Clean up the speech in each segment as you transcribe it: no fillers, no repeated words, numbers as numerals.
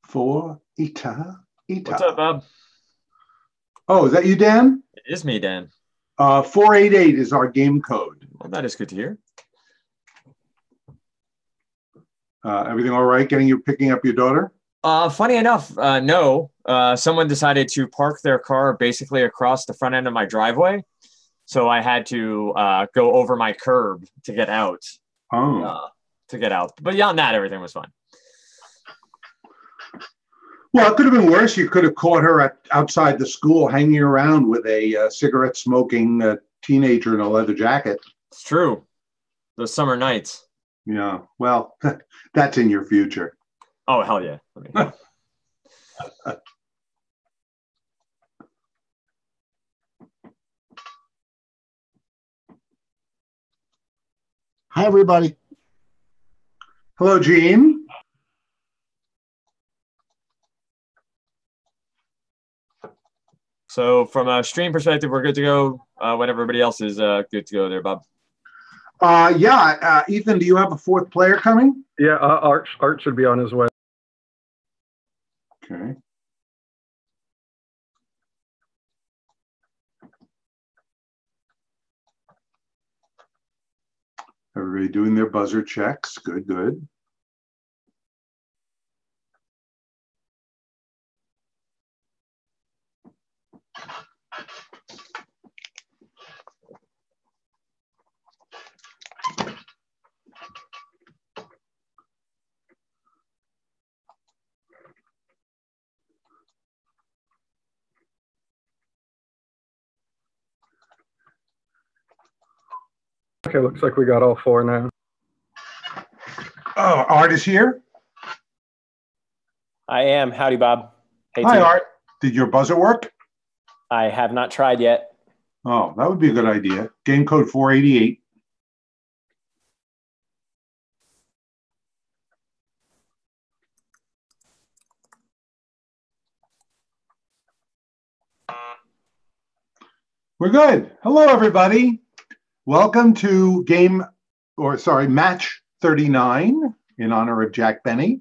for Ita. What's up, Bob? Oh, is that you, Dan? It is me, Dan. 488 is our game code. Well, that is good to hear. Everything all right? Picking up your daughter? Funny enough, no. Someone decided to park their car basically across the front end of my driveway, so I had to go over my curb to get out. But beyond that, everything was fine. Well, it could have been worse. You could have caught her outside the school hanging around with a cigarette-smoking teenager in a leather jacket. It's true. Those summer nights. Yeah, well, that's in your future. Oh, hell yeah. Hi, everybody. Hello, Gene. So from a stream perspective, we're good to go when everybody else is good to go there, Bob. Ethan, do you have a fourth player coming? Yeah, Art should be on his way. Okay. Everybody doing their buzzer checks. Good, good. Okay, looks like we got all four now. Oh, Art is here? I am. Howdy, Bob. Hey, hi, team. Art. Did your buzzer work? I have not tried yet. Oh, that would be a good idea. Game code 488. We're good. Hello, everybody. Welcome to match 39 in honor of Jack Benny.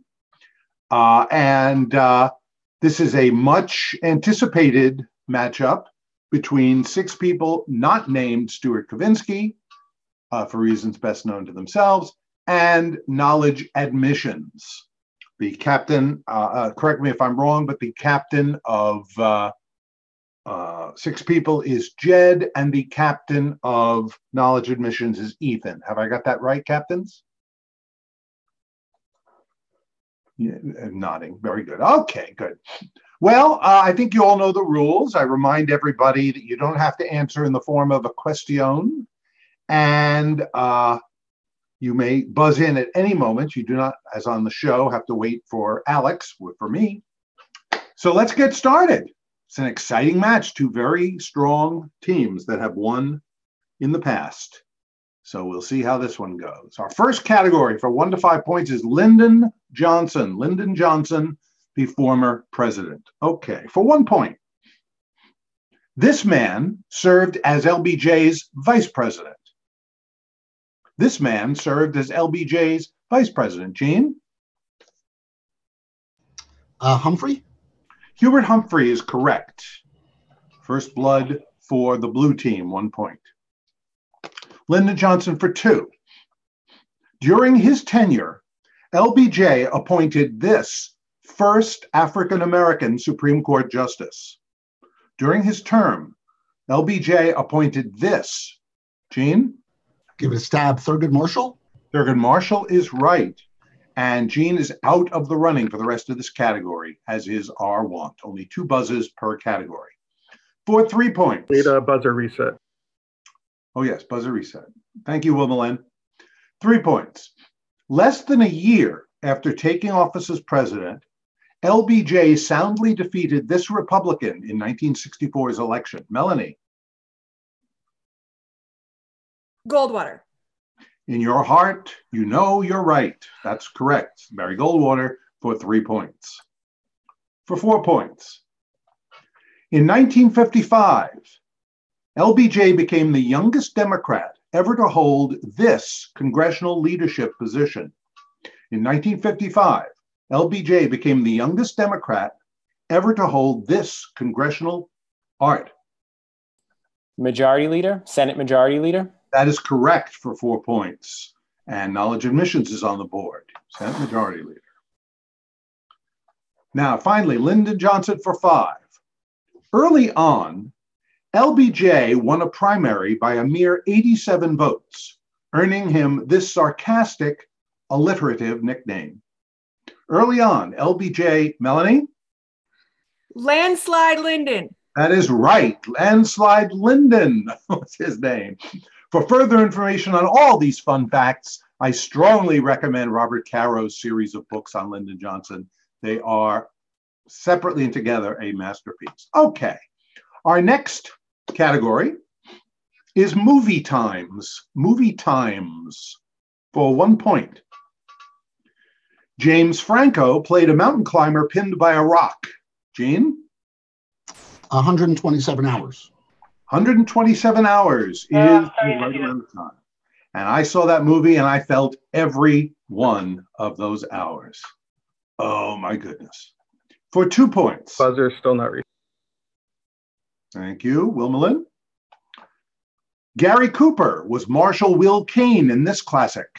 This is a much anticipated matchup between six people not named Stuart Kavinsky, for reasons best known to themselves, and Knowledge Admissions. The captain, correct me if I'm wrong, but the captain of six people is Jed, and the captain of Knowledge Admissions is Ethan. Have I got that right, captains? Yeah, nodding. Very good. Okay, good. Well, I think you all know the rules. I remind everybody that you don't have to answer in the form of a question, and you may buzz in at any moment. You do not, as on the show, have to wait for Alex, for me. So let's get started. It's an exciting match. Two very strong teams that have won in the past. So we'll see how this one goes. Our first category for 1 to 5 points is Lyndon Johnson. Lyndon Johnson, the former president. Okay, for 1 point. This man served as LBJ's vice president. This man served as LBJ's vice president. Gene? Humphrey? Hubert Humphrey is correct. First blood for the blue team, 1 point. Lyndon Johnson for 2. During his tenure, LBJ appointed this first African-American Supreme Court justice. During his term, LBJ appointed this. Gene? Give it a stab. Thurgood Marshall? Thurgood Marshall is right. And Gene is out of the running for the rest of this category, as is our wont. Only 2 buzzes per category. For 3 points. Need a buzzer reset. Oh, yes, buzzer reset. Thank you, Wilma. 3 points. Less than a year after taking office as president, LBJ soundly defeated this Republican in 1964's election. Melanie? Goldwater. In your heart, you know you're right. That's correct. Barry Goldwater for 3 points. For 4 points. In 1955, LBJ became the youngest Democrat ever to hold this congressional leadership position. In 1955, LBJ became the youngest Democrat ever to hold this congressional art. Majority Leader, Senate Majority Leader. That is correct for 4 points. And knowledge admissions is on the board. Senate Majority Leader. Now, finally, Lyndon Johnson for 5. Early on, LBJ won a primary by a mere 87 votes, earning him this sarcastic, alliterative nickname. Early on, LBJ, Melanie? Landslide Lyndon. That is right. Landslide Lyndon was his name. For further information on all these fun facts, I strongly recommend Robert Caro's series of books on Lyndon Johnson. They are separately and together a masterpiece. Okay, our next category is movie times. Movie times for 1 point. James Franco played a mountain climber pinned by a rock. Gene? 127 hours. 127 hours is the right amount of time. And I saw that movie and I felt every one of those hours. Oh my goodness. For 2 points. Buzzer still not reached. Thank you, Wilmelin. Gary Cooper was Marshal Will Kane in this classic.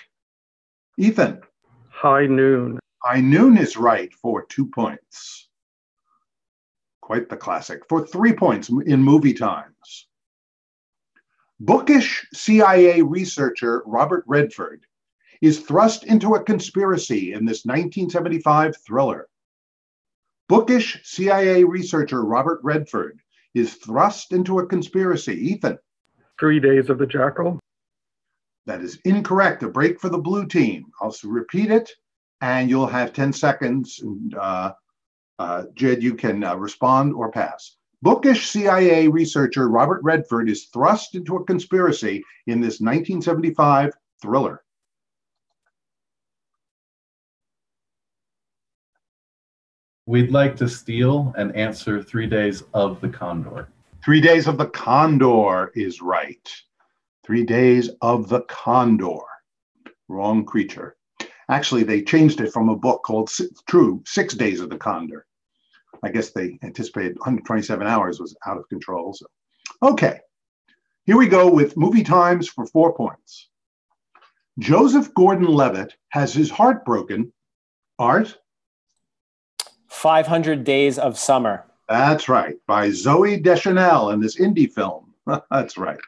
Ethan. High Noon. High Noon is right for 2 points. Quite the classic. For 3 points in movie times. Bookish CIA researcher Robert Redford is thrust into a conspiracy in this 1975 thriller. Bookish CIA researcher Robert Redford is thrust into a conspiracy. Ethan. 3 Days of the Jackal. That is incorrect. A break for the blue team. I'll repeat it, and you'll have 10 seconds. Jed, you can respond or pass. Bookish CIA researcher Robert Redford is thrust into a conspiracy in this 1975 thriller. We'd like to steal and answer 3 Days of the Condor. 3 Days of the Condor is right. 3 Days of the Condor. Wrong creature. Actually, they changed it from a book called 6 Days of the Condor. I guess they anticipated 127 hours was out of control. So. Okay, here we go with movie times for 4 points. Joseph Gordon-Levitt has his heart broken. Art? 500 Days of Summer. That's right, by Zooey Deschanel in this indie film. That's right.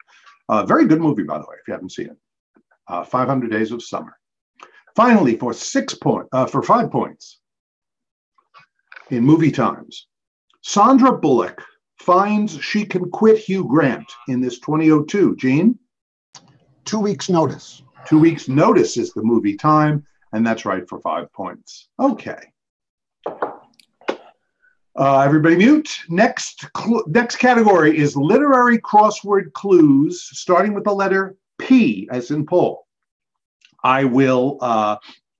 Very good movie, by the way, if you haven't seen it. 500 Days of Summer. Finally, for 5 points in movie times, Sandra Bullock finds she can quit Hugh Grant in this 2002. Gene? 2 weeks notice. 2 weeks notice is the movie time, and that's right for 5 points. Okay. Everybody mute. Next category is literary crossword clues, starting with the letter P, as in Paul. I will,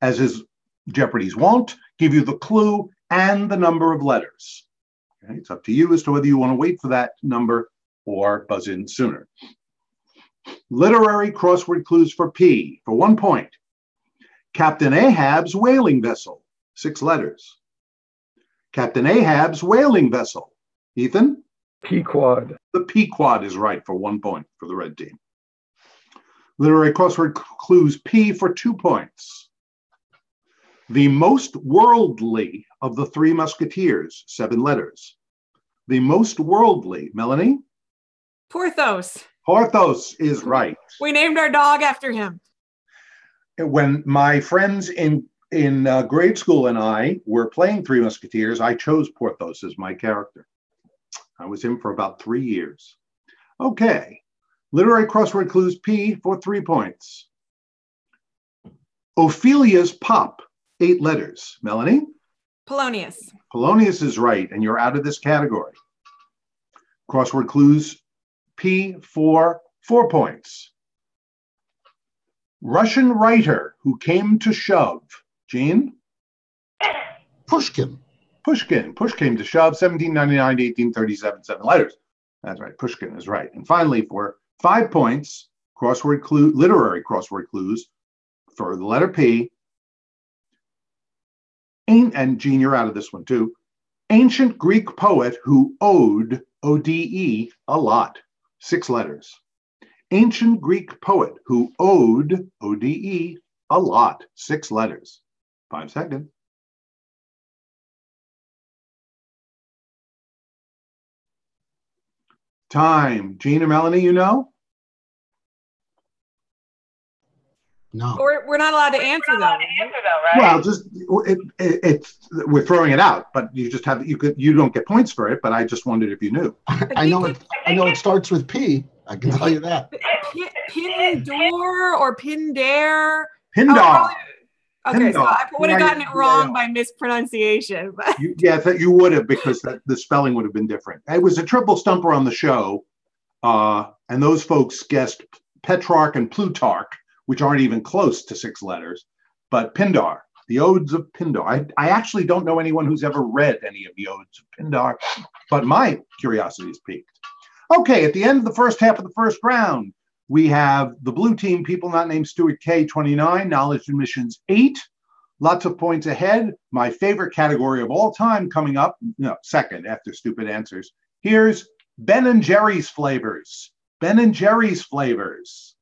as is Jeopardy's wont, give you the clue and the number of letters. Okay, it's up to you as to whether you want to wait for that number or buzz in sooner. Literary crossword clues for P, for 1 point. Captain Ahab's whaling vessel, 6 letters. Captain Ahab's whaling vessel. Ethan? Pequod. The Pequod is right for 1 point for the red team. Literary crossword clues P for 2 points. The most worldly of the 3 Musketeers, 7 letters. The most worldly, Melanie? Porthos. Porthos is right. We named our dog after him. When my friends in grade school and I were playing 3 Musketeers, I chose Porthos as my character. I was him for about 3 years. Okay. Literary crossword clues P for 3 points. Ophelia's pop, 8 letters. Melanie? Polonius. Polonius is right, and you're out of this category. Crossword clues P for 4 points. Russian writer who came to shove. Gene? Pushkin. Pushkin. Push came to shove, 1799 to 1837, 7 letters. That's right, Pushkin is right. And finally, for 5 points, literary crossword clues for the letter P. And Gene, you're out of this one too. Ancient Greek poet who owed, O-D-E, a lot. 6 letters. Ancient Greek poet who owed, O-D-E, a lot. 6 letters. 5 seconds. Time. Gene and Melanie, you know? No. We're not allowed to answer though. Well, just we're throwing it out, but you just have you don't get points for it. But I just wondered if you knew. I know it starts with P. I can tell you that. Pindor or Pindare. Pindar. Okay, so I would have gotten it wrong P-I-N-D-A-R. by mispronunciation. But You would have, because the spelling would have been different. It was a triple stumper on the show, and those folks guessed Petrarch and Plutarch, which aren't even close to 6 letters. But Pindar, the Odes of Pindar. I actually don't know anyone who's ever read any of the Odes of Pindar, but my curiosity is piqued. Okay, at the end of the first half of the first round, we have the blue team, people not named Stuart K, 29, knowledge admissions 8. Lots of points ahead. My favorite category of all time coming up, no, second after stupid answers. Here's Ben and Jerry's flavors. Ben and Jerry's flavors.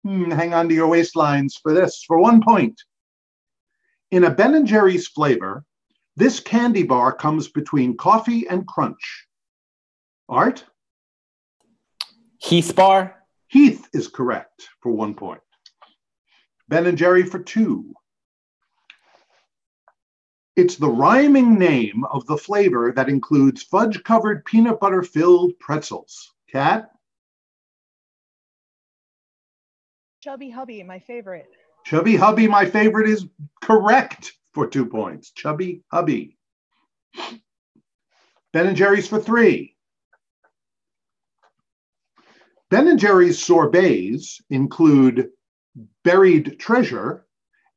Hang on to your waistlines for this, for 1 point. In a Ben and Jerry's flavor, this candy bar comes between coffee and crunch. Art? Heath bar. Heath is correct for 1 point. Ben and Jerry for 2. It's the rhyming name of the flavor that includes fudge-covered peanut butter-filled pretzels. Kat? Chubby Hubby, my favorite. Chubby Hubby, my favorite, is correct for 2 points. Chubby Hubby. Ben and Jerry's for 3. Ben and Jerry's sorbets include buried treasure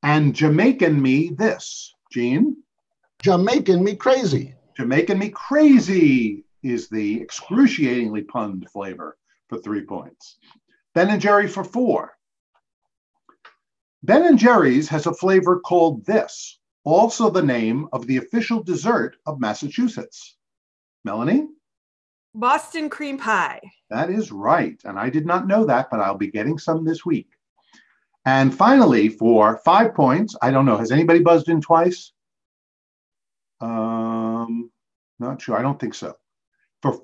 and Jamaican me this. Gene? Jamaican me crazy. Jamaican me crazy is the excruciatingly punned flavor for 3 points. Ben and Jerry for 4. Ben and Jerry's has a flavor called this, also the name of the official dessert of Massachusetts. Melanie? Boston cream pie. That is right. And I did not know that, but I'll be getting some this week. And finally, for 5 points, I don't know, has anybody buzzed in twice? Not sure. I don't think so.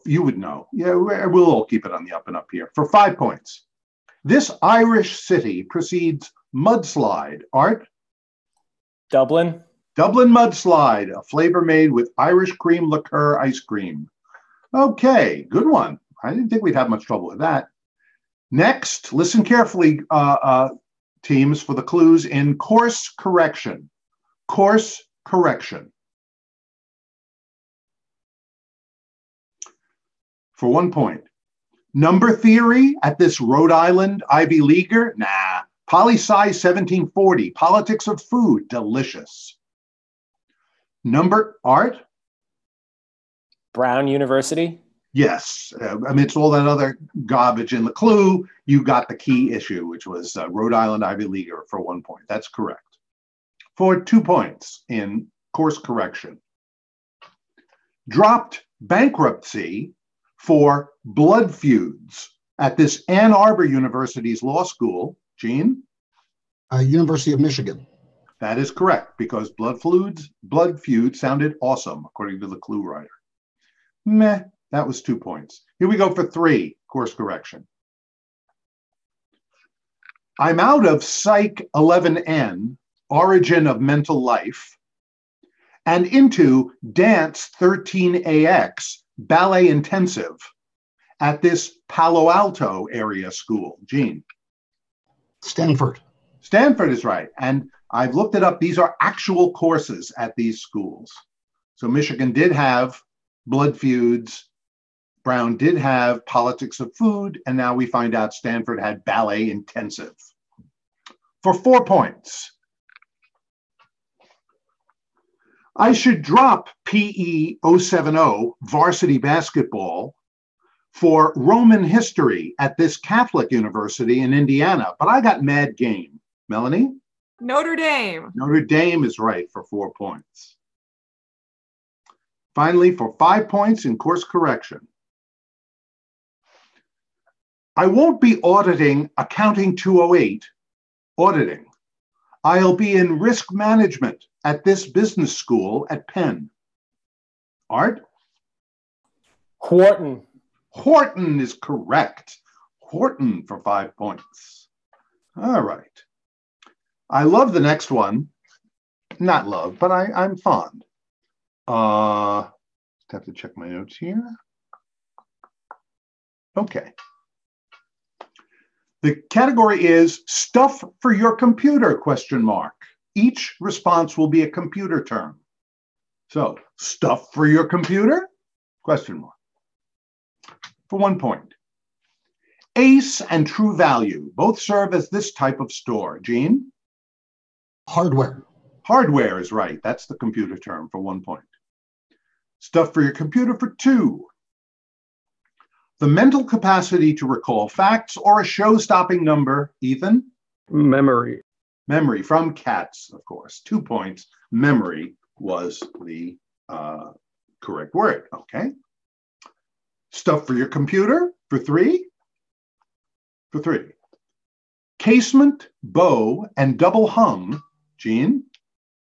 You would know. Yeah, we'll all keep it on the up and up here. For 5 points. This Irish city precedes mudslide. Art? Dublin. Dublin mudslide, a flavor made with Irish cream liqueur ice cream. Okay, good one. I didn't think we'd have much trouble with that. Next, listen carefully, teams, for the clues in course correction. Course correction. For 1 point. Number theory at this Rhode Island Ivy Leaguer? Nah. Poli-sci 1740. Politics of food. Delicious. Number art? Brown University. Yes. Amidst all that other garbage in the clue, you got the key issue, which was Rhode Island Ivy Leaguer for 1 point. That's correct. For 2 points in course correction. Dropped bankruptcy for blood feuds at this Ann Arbor University's law school. Gene? University of Michigan. That is correct, because blood feud sounded awesome, according to the clue writer. Meh, that was 2 points. Here we go for 3, course correction. I'm out of Psych 11N, Origin of Mental Life, and into Dance 13AX, Ballet Intensive, at this Palo Alto area school. Gene? Stanford. Stanford is right. And I've looked it up. These are actual courses at these schools. So Michigan did have blood feuds. Brown did have politics of food. And now we find out Stanford had ballet intensive. For 4 points. I should drop PE 070 varsity basketball for Roman history at this Catholic university in Indiana, but I got mad game. Melanie? Notre Dame. Notre Dame is right for 4 points. Finally, for 5 points in course correction. I won't be auditing Accounting 208, auditing. I'll be in risk management at this business school at Penn. Art? Wharton. Horton is correct. Horton for 5 points. All right. I love the next one. Not love, but I'm fond. Have to check my notes here. Okay. The category is stuff for your computer, question mark. Each response will be a computer term. So, stuff for your computer, question mark. For 1 point. Ace and True Value both serve as this type of store. Gene? Hardware. Hardware is right. That's the computer term for 1 point. Stuff for your computer for 2. The mental capacity to recall facts or a show-stopping number. Ethan? Memory. Memory from Cats, of course. 2 points. Memory was the correct word. Okay. Stuff for your computer for 3. For 3. Casement, bow, and double hung. Gene?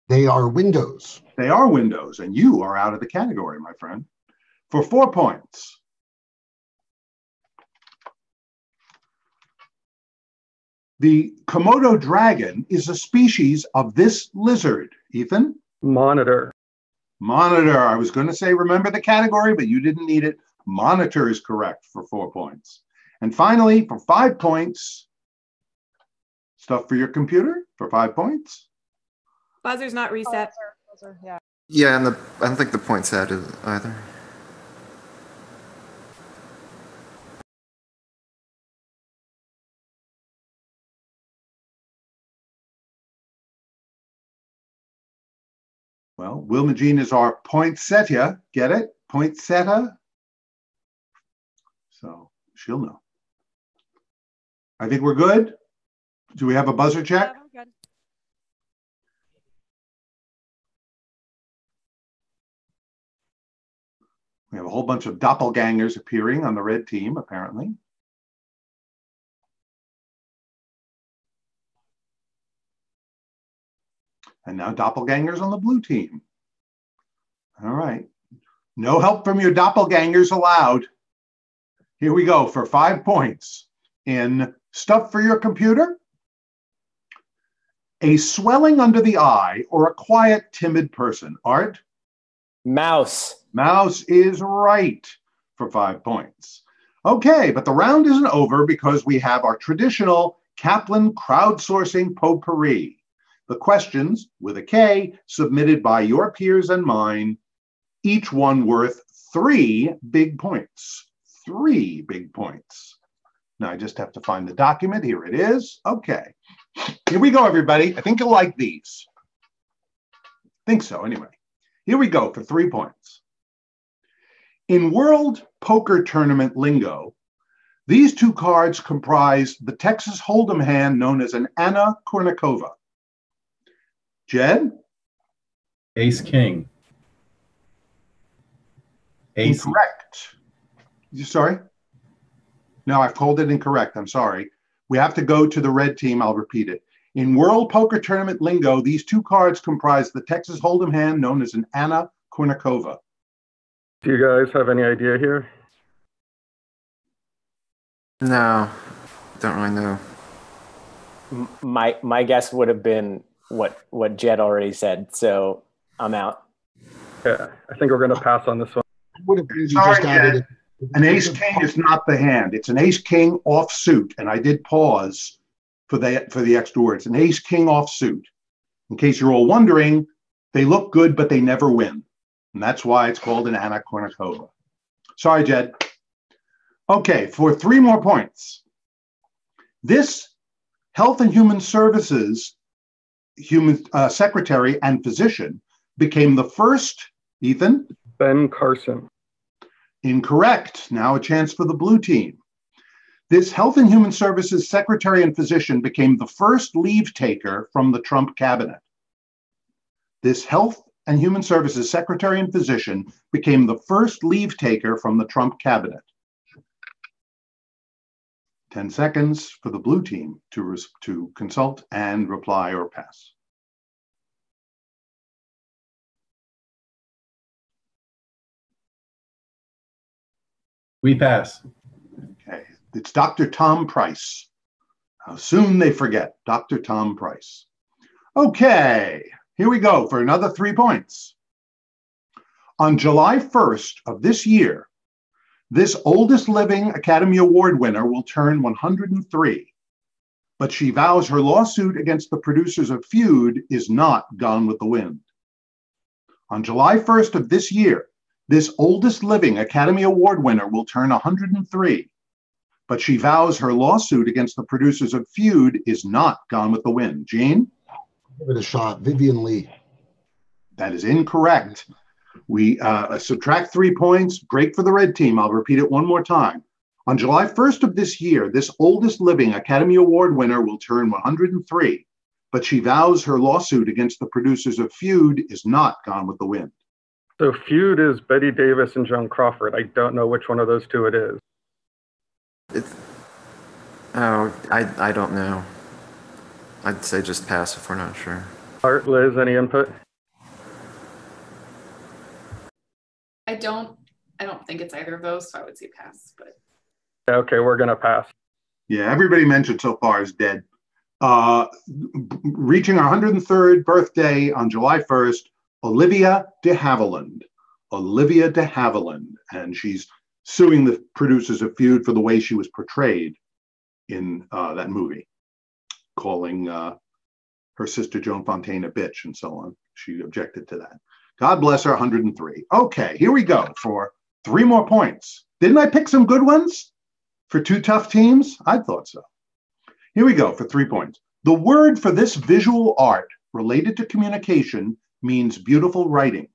They are windows. They are windows, and you are out of the category, my friend. For 4 points. The Komodo dragon is a species of this lizard. Ethan? Monitor. Monitor. I was going to say remember the category, but you didn't need it. Monitor is correct for 4 points. And finally, for 5 points, stuff for your computer for 5 points. Buzzer's not reset. Buzzer, yeah. Yeah, and I don't think the point's added either. Well, Wilma Jean is our poinsettia. Get it? Poinsettia. So she'll know. I think we're good. Do we have a buzzer check? Yeah, we're good. We have a whole bunch of doppelgangers appearing on the red team, apparently. And now doppelgangers on the blue team. All right. No help from your doppelgangers allowed. Here we go for 5 points. In stuff for your computer, a swelling under the eye or a quiet, timid person. Art? Mouse. Mouse is right for 5 points. Okay, but the round isn't over because we have our traditional Kaplan crowdsourcing potpourri. The questions, with a K, submitted by your peers and mine, each one worth 3 big points. 3 big points. Now I just have to find the document. Here it is. Okay. Here we go, everybody. I think you'll like these. I think so, anyway. Here we go for 3 points. In World Poker Tournament lingo, these 2 cards comprise the Texas Hold'em hand known as an Anna Kournikova. Jed? Ace King. Ace. Incorrect. Sorry? No, I've called it incorrect. I'm sorry. We have to go to the red team. I'll repeat it. In World Poker Tournament lingo, these 2 cards comprise the Texas Hold'em hand known as an Anna Kournikova. Do you guys have any idea here? No, don't really know. My guess would have been what Jed already said, so I'm out. Yeah, I think we're going to pass on this one. Would have been Sorry, just added Jed. An ace king is not the hand. It's an ace king offsuit, and I did pause for the extra words. An ace king offsuit. In case you're all wondering, they look good, but they never win. And that's why it's called an Anna Kournikova. Sorry, Jed. Okay, for 3 more points. This Health and Human Services secretary and physician became the first, This Health and Human Services secretary and physician became the first leave taker from the Trump cabinet. This Health and Human Services secretary and physician became the first leave taker from the Trump cabinet. 10 seconds for the blue team to consult and reply or pass. We pass. Okay, it's Dr. Tom Price. How soon they forget, Dr. Tom Price. Okay, here we go for another 3 points. On July 1st of this year, this oldest living Academy Award winner will turn 103, but she vows her lawsuit against the producers of Feud is not Gone with the Wind. On July 1st of this year, this oldest living Academy Award winner will turn 103, but she vows her lawsuit against the producers of Feud is not Gone with the Wind. Gene? Give it a shot. Vivian Lee. That is incorrect. We subtract 3 points, break for the red team. I'll repeat it one more time. On July 1st of this year, this oldest living Academy Award winner will turn 103, but she vows her lawsuit against the producers of Feud is not Gone with the Wind. So Feud is Betty Davis and Joan Crawford. I don't know which one of those two it is. I don't know. I'd say just pass if we're not sure. Art, Liz, any input? I don't think it's either of those, so I would say pass. But Okay, we're gonna pass. Yeah, everybody mentioned so far is dead. Reaching her 103rd birthday on July 1st, Olivia de Havilland. Olivia de Havilland. And she's suing the producers of Feud for the way she was portrayed in that movie, calling her sister Joan Fontaine a bitch and so on. She objected to that. God bless her, 103. Okay, here we go for 3 more points. Didn't I pick some good ones for 2 tough teams? I thought so. Here we go for 3 points. The word for this visual art related to communication means beautiful writing.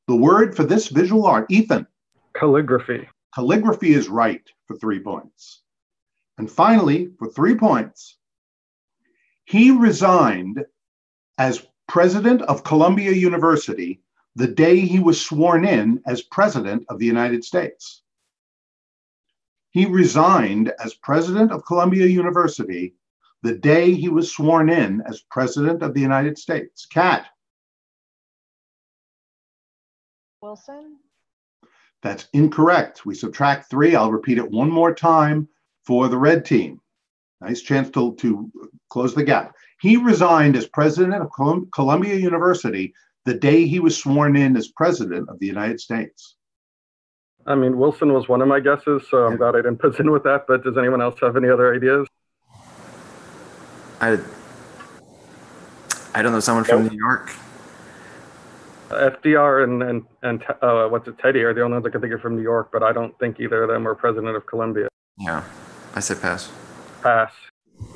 The word for this visual art, Ethan. Calligraphy. Calligraphy is right for 3 points. And finally, for 3 points, he resigned as president of Columbia University the day he was sworn in as president of the United States. He resigned as president of Columbia University the day he was sworn in as president of the United States. Kat? Wilson? That's incorrect. We subtract 3. I'll repeat it one more time for the red team. Nice chance to close the gap. He resigned as president of Columbia University the day he was sworn in as president of the United States. I mean, Wilson was one of my guesses, so I'm glad I didn't put in with that, but does anyone else have any other ideas? I don't know, someone from New York. FDR and what's it, Teddy are the only ones I can think of from New York, but I don't think either of them were president of Columbia. Yeah, I say pass. Pass.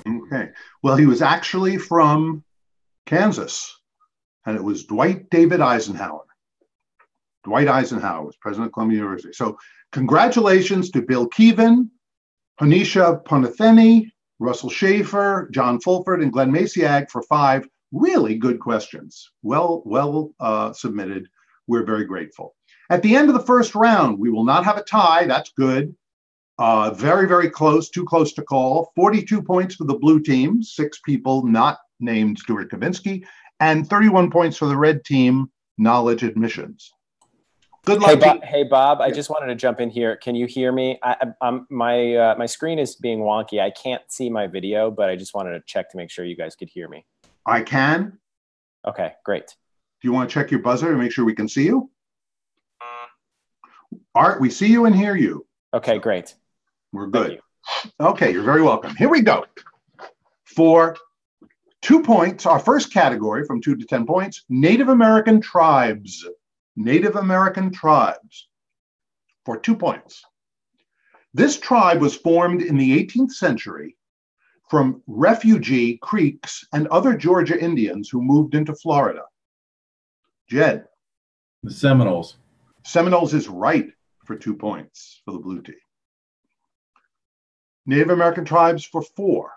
Okay. Well, he was actually from Kansas, and it was Dwight David Eisenhower. Dwight Eisenhower was president of Columbia University. So congratulations to Bill Keevan, Hanisha Ponitheni, Russell Schaefer, John Fulford, and Glenn Masiag for 5 really good questions. Well submitted. We're very grateful. At the end of the first round, we will not have a tie. That's good. Very, very close, too close to call. 42 points for the blue team, 6 people not named Stuart Kavinsky, and 31 points for the red team, knowledge admissions. Good luck. Hey, Bob, I just wanted to jump in here. Can you hear me? My screen is being wonky. I can't see my video, but I just wanted to check to make sure you guys could hear me. I can. Okay, great. Do you want to check your buzzer to make sure we can see you? Art, we see you and hear you. Okay, great. We're good. Okay, you're very welcome. Here we go. For 2 points, our first category from 2 to 10 points, Native American tribes. Native American tribes. For 2 points. This tribe was formed in the 18th century from refugee Creeks and other Georgia Indians who moved into Florida. Jed. The Seminoles. Seminoles is right for 2 points for the blue team. Native American tribes for 4.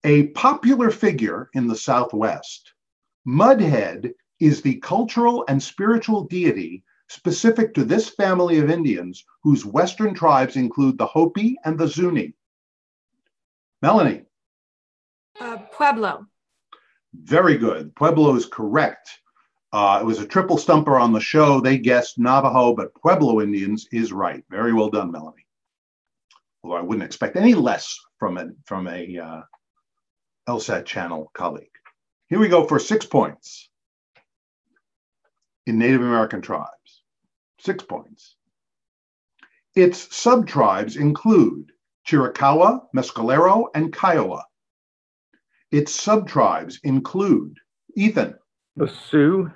A popular figure in the Southwest, Mudhead is the cultural and spiritual deity specific to this family of Indians whose Western tribes include the Hopi and the Zuni. Melanie. Pueblo. Very good. Pueblo is correct. It was a triple stumper on the show. They guessed Navajo, but Pueblo Indians is right. Very well done, Melanie. Although I wouldn't expect any less from a LSAT channel colleague. Here we go for 6 points in Native American tribes. 6 points. Its subtribes include Chiricahua, Mescalero, and Kiowa. Its subtribes include, Ethan. The Sioux?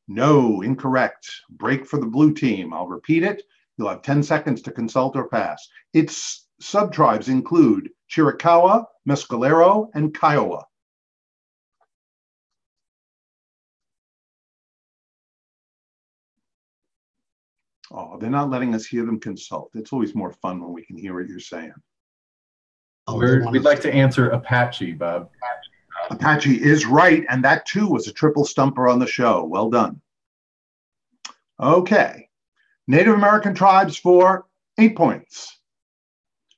No, incorrect. Break for the blue team. I'll repeat it. You'll have 10 seconds to consult or pass. Its subtribes include Chiricahua, Mescalero, and Kiowa. Oh, they're not letting us hear them consult. It's always more fun when we can hear what you're saying. We'd like to answer Apache, Bob. Apache is right, and that too was a triple stumper on the show. Well done. Okay. Native American tribes for 8 points.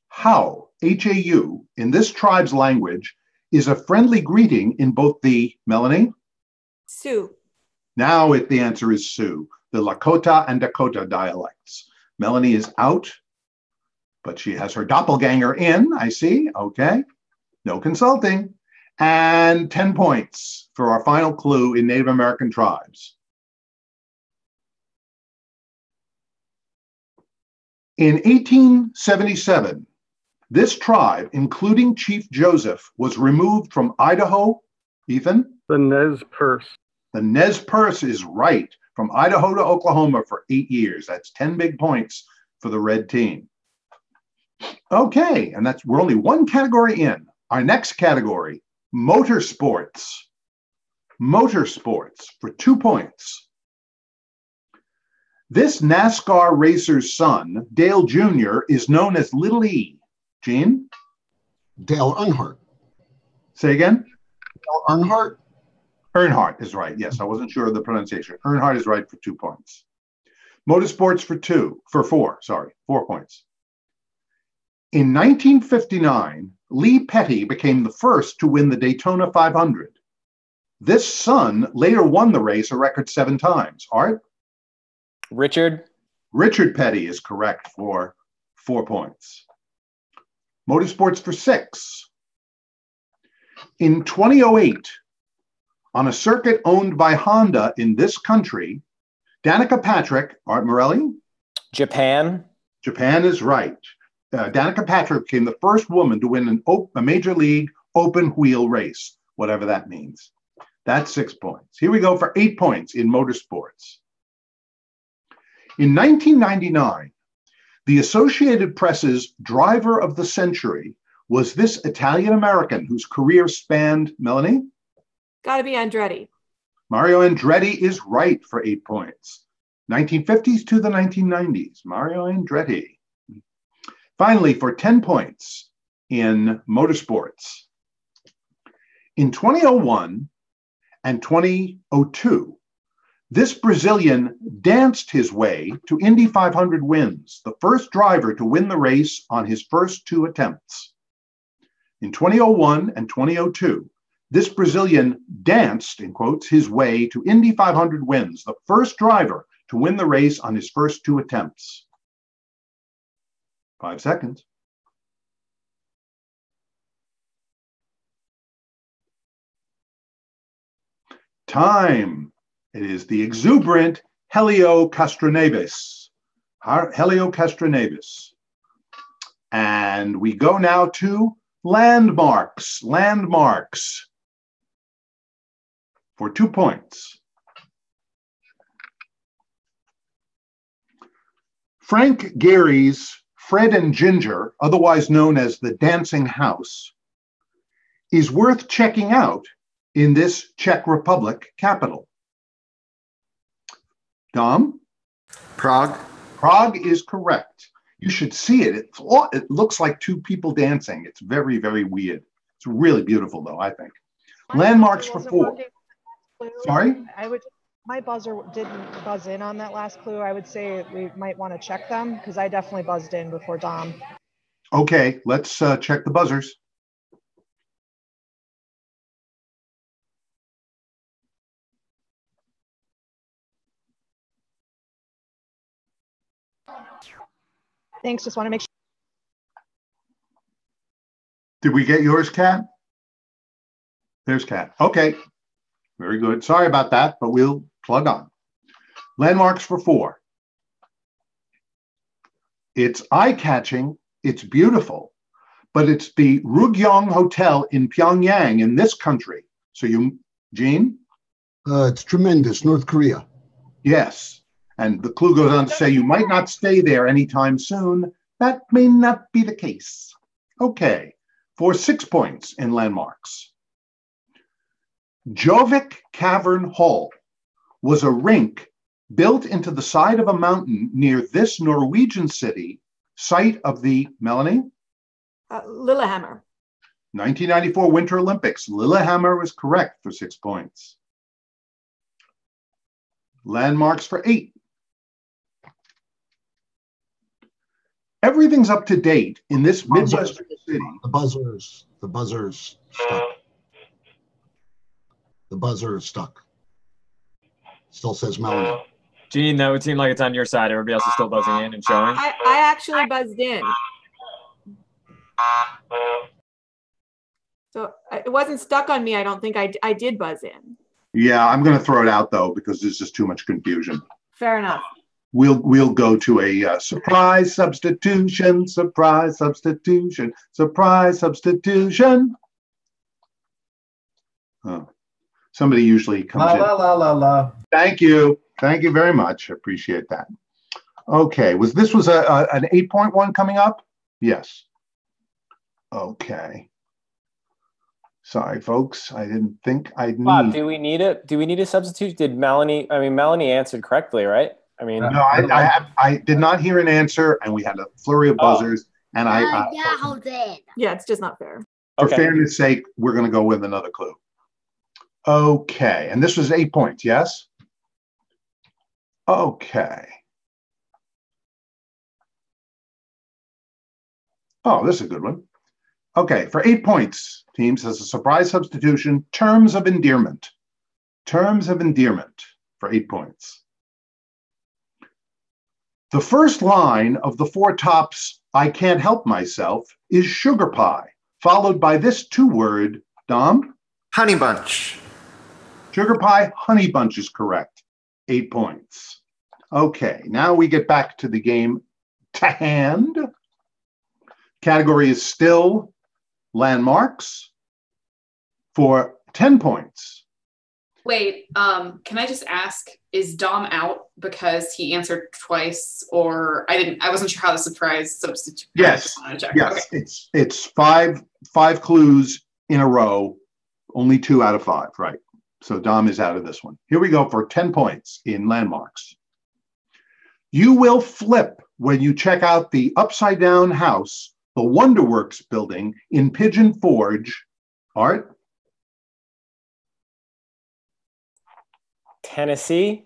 How, H-A-U, in this tribe's language, is a friendly greeting in both the, Melanie? Sioux. Now the answer is Sioux, the Lakota and Dakota dialects. Melanie is out, but she has her doppelganger in, I see. Okay. No consulting. And 10 points for our final clue in Native American tribes. In 1877, this tribe, including Chief Joseph, was removed from Idaho. Ethan? The Nez Perce. The Nez Perce is right, from Idaho to Oklahoma for 8 years. That's 10 big points for the red team. Okay, and we're only one category in. Our next category, motorsports. Motorsports for 2 points. This NASCAR racer's son, Dale Jr., is known as Little E. Gene? Dale Earnhardt. Say again? Dale Earnhardt? Earnhardt is right. Yes, I wasn't sure of the pronunciation. Earnhardt is right for 2 points. Motorsports for 4 points. In 1959, Lee Petty became the first to win the Daytona 500. This son later won the race a record 7 times. Art? Richard Petty is correct for 4 points. Motorsports for 6. In 2008, on a circuit owned by Honda in this country, Danica Patrick, Art Morelli? Japan is right. Danica Patrick became the first woman to win a major league open wheel race, whatever that means. That's 6 points. Here we go for 8 points in motorsports. In 1999, the Associated Press's driver of the century was this Italian-American whose career spanned, Melanie? Gotta be Andretti. Mario Andretti is right for 8 points. 1950s to the 1990s, Mario Andretti. Finally, for 10 points in motorsports. In 2001 and 2002, this Brazilian danced his way to Indy 500 wins, the first driver to win the race on his first 2 attempts. In 2001 and 2002, this Brazilian danced, in quotes, his way to Indy 500 wins, the first driver to win the race on his first 2 attempts. 5 seconds. Time. It is the exuberant Helio Castroneves. And we go now to landmarks. Landmarks for 2 points. Frank Gehry's Fred and Ginger, otherwise known as the Dancing House, is worth checking out in this Czech Republic capital. Dom? Prague? Prague is correct. You should see it. It looks like two people dancing. It's very, very weird. It's really beautiful, though, I think. Landmarks for 4. Sorry? My buzzer didn't buzz in on that last clue. I would say we might want to check them because I definitely buzzed in before Dom. Okay, let's check the buzzers. Thanks. Just want to make sure. Did we get yours, Kat? There's Kat. Okay, very good. Sorry about that, but we'll plug on. Landmarks for 4. It's eye-catching, it's beautiful, but it's the Rugyong Hotel in Pyongyang in this country. So Gene? It's tremendous, North Korea. Yes. And the clue goes on to say you might not stay there anytime soon. That may not be the case. Okay, for 6 points in landmarks. Jovik Cavern Hall was a rink built into the side of a mountain near this Norwegian city, site of the, Melanie? Lillehammer. 1994 Winter Olympics. Lillehammer was correct for 6 points. Landmarks for 8. Everything's up to date in this Midwestern city. The buzzer's stuck. The buzzer is stuck. Still says Melanie. Gene, that would seem like it's on your side. Everybody else is still buzzing in and showing. I actually buzzed in. So it wasn't stuck on me. I don't think I did buzz in. Yeah, I'm going to throw it out, though, because there's just too much confusion. Fair enough. We'll go to a surprise substitution, surprise substitution, surprise substitution. Oh, somebody usually comes in. La la la la. Thank you. Thank you very much. I appreciate that. Okay, this was an 8.1 coming up? Yes. Okay. Sorry, folks. I didn't think I'd need. Bob, do we need a substitute? Did Melanie? I mean, Melanie answered correctly, right? I mean, no, I did not hear an answer, and we had a flurry of buzzers, and yeah, it's just not fair. For fairness' sake, we're going to go with another clue. Okay, and this was 8 points, yes? Okay. Oh, this is a good one. Okay, for 8 points, team says a surprise substitution, terms of endearment. Terms of endearment for 8 points. The first line of the Four Tops' I Can't Help Myself is sugar pie, followed by this 2-word, Dom? Honey bunch. Sugar pie, honey bunch is correct. 8 points. Okay, now we get back to the game to hand. Category is still landmarks for 10 points. Wait, can I just ask, is Dom out because he answered twice, or I wasn't sure how the surprise substitute. Yes, yes, okay. It's five clues in a row, only 2 out of 5, right? So Dom is out of this one. Here we go for 10 points in landmarks. You will flip when you check out the upside down house, the Wonderworks building in Pigeon Forge. Art? Tennessee.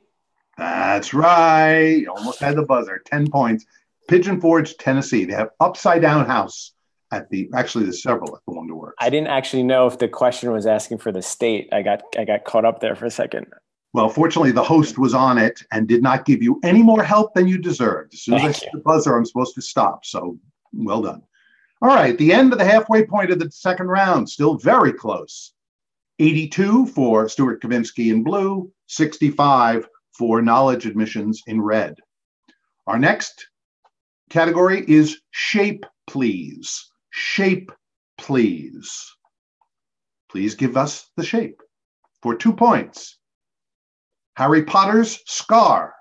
That's right. You almost had the buzzer. 10 points. Pigeon Forge, Tennessee. They have upside down house at actually there's several at the Wonderworks. I didn't actually know if the question was asking for the state. I got caught up there for a second. Well, fortunately, the host was on it and did not give you any more help than you deserved. As soon as I see the buzzer, I'm supposed to stop. So well done. All right, the end of the halfway point of the second round, still very close. 82 for Stuart Kavinsky in blue, 65 for knowledge admissions in red. Our next category is shape, please. Shape, please. Please give us the shape for 2 points. Harry Potter's scar.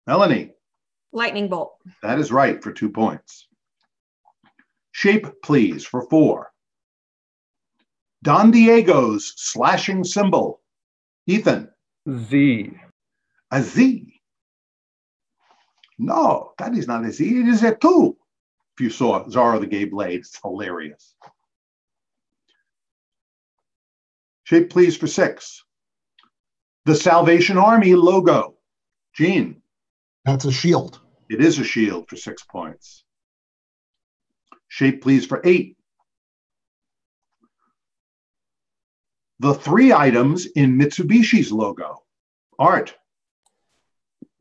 Melanie. Lightning bolt. That is right for 2 points. Shape, please, for 4. Don Diego's slashing symbol. Ethan. Z. A Z. No, that is not easy. It is a 2. If you saw Zara the Gay Blade, it's hilarious. Shape, please, for 6. The Salvation Army logo. Gene. That's a shield. It is a shield for 6 points. Shape, please, for 8. The 3 items in Mitsubishi's logo. Art.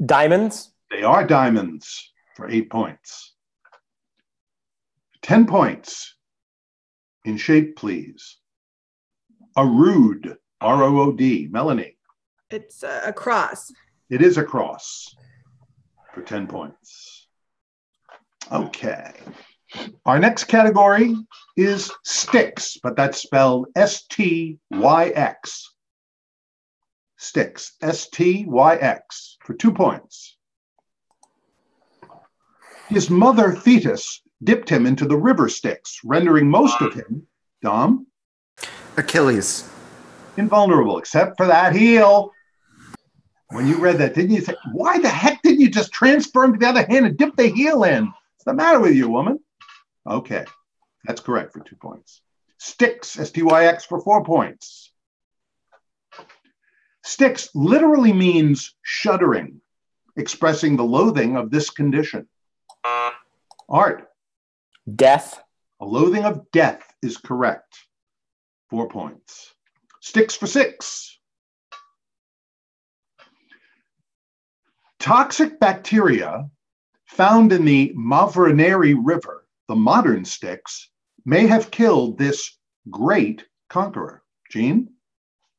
Diamonds. They are diamonds for 8 points. 10 points. In shape, please. A rood, R-O-O-D. Melanie. It's a cross. It is a cross for 10 points. Okay. Our next category is sticks, but that's spelled S-T-Y-X. Sticks, S-T-Y-X for 2 points. His mother, Thetis, dipped him into the river Styx, rendering most of him, Dom? Achilles. Invulnerable, except for that heel. When you read that, didn't you think, why the heck didn't you just transfer him to the other hand and dip the heel in? What's the matter with you, woman? Okay, that's correct for 2 points. Styx, S-T-Y-X for 4 points. Styx literally means shuddering, expressing the loathing of this condition. Art. Death. A loathing of death is correct. 4 points. Styx for 6. Toxic bacteria found in the Mavraneri River, the modern Styx, may have killed this great conqueror. Gene?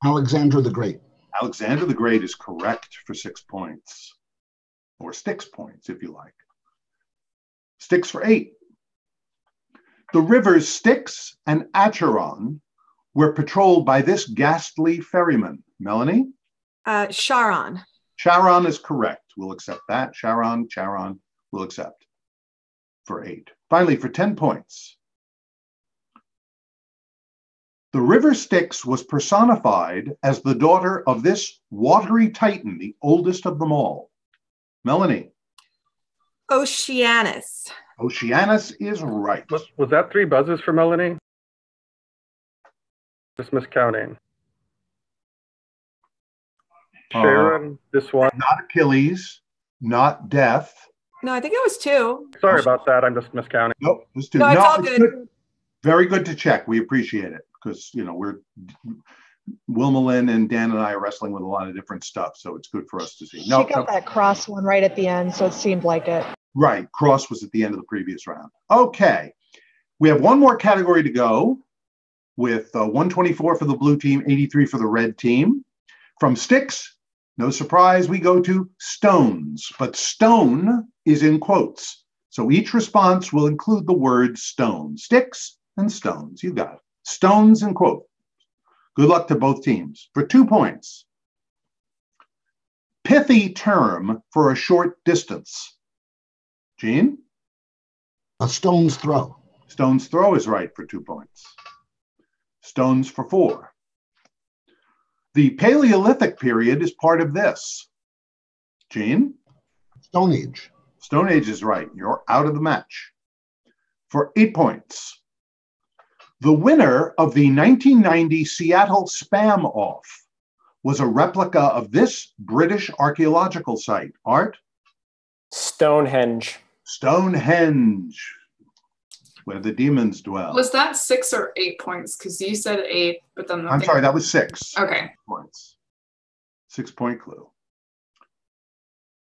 Alexander the Great. Alexander the Great is correct for 6 points. Or 6 points, if you like. Styx for 8. The rivers Styx and Acheron were patrolled by this ghastly ferryman. Melanie? Charon. Charon is correct. We'll accept that. Charon, we'll accept for 8. Finally, for 10 points. The river Styx was personified as the daughter of this watery titan, the oldest of them all. Melanie? Oceanus. Oceanus is right. Was that 3 buzzes for Melanie? Just miscounting. Sharon, this one. Not Achilles, not Death. No, I think it was 2. Sorry about that. I'm just miscounting. Nope, it was 2. No, it's all good. Very good to check. We appreciate it because, you know, Wilma Lynn and Dan and I are wrestling with a lot of different stuff, so it's good for us to see. She got that cross one right at the end, so it seemed like it. Right, cross was at the end of the previous round. Okay, we have one more category to go with 124 for the blue team, 83 for the red team. From sticks, no surprise, we go to stones, but stone is in quotes. So each response will include the word stone. Sticks and stones, you got it. Stones in quote. Good luck to both teams. For 2 points. Pithy term for a short distance. Gene? A stone's throw. Stone's throw is right for 2 points. Stones for 4. The Paleolithic period is part of this. Gene? Stone Age. Stone Age is right. You're out of the match. For 8 points. The winner of the 1990 Seattle Spam Off was a replica of this British archaeological site. Art? Stonehenge. Stonehenge, where the demons dwell. Was that 6 or 8 points? Because you said 8, but then I'm sorry, that was 6. Okay. Points. 6 point clue.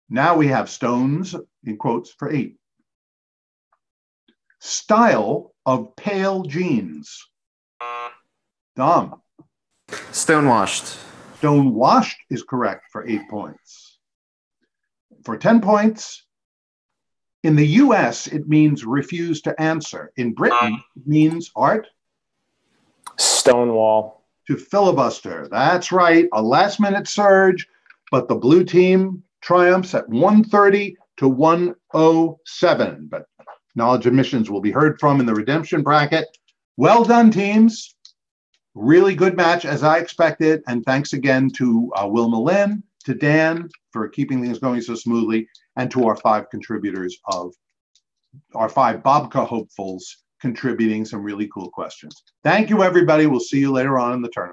Now we have stones in quotes for 8. Style of pale jeans. Dom. Stonewashed. Stonewashed is correct for 8 points. For 10 points, in the US, it means refuse to answer. In Britain, it means Art? Stonewall. To filibuster. That's right. A last-minute surge, but the blue team triumphs at 130 to 107. But knowledge admissions will be heard from in the redemption bracket. Well done, teams. Really good match, as I expected. And thanks again to Wilma Lynn, to Dan for keeping things going so smoothly, and to our 5 contributors of our 5 Babka hopefuls contributing some really cool questions. Thank you, everybody. We'll see you later on in the tournament.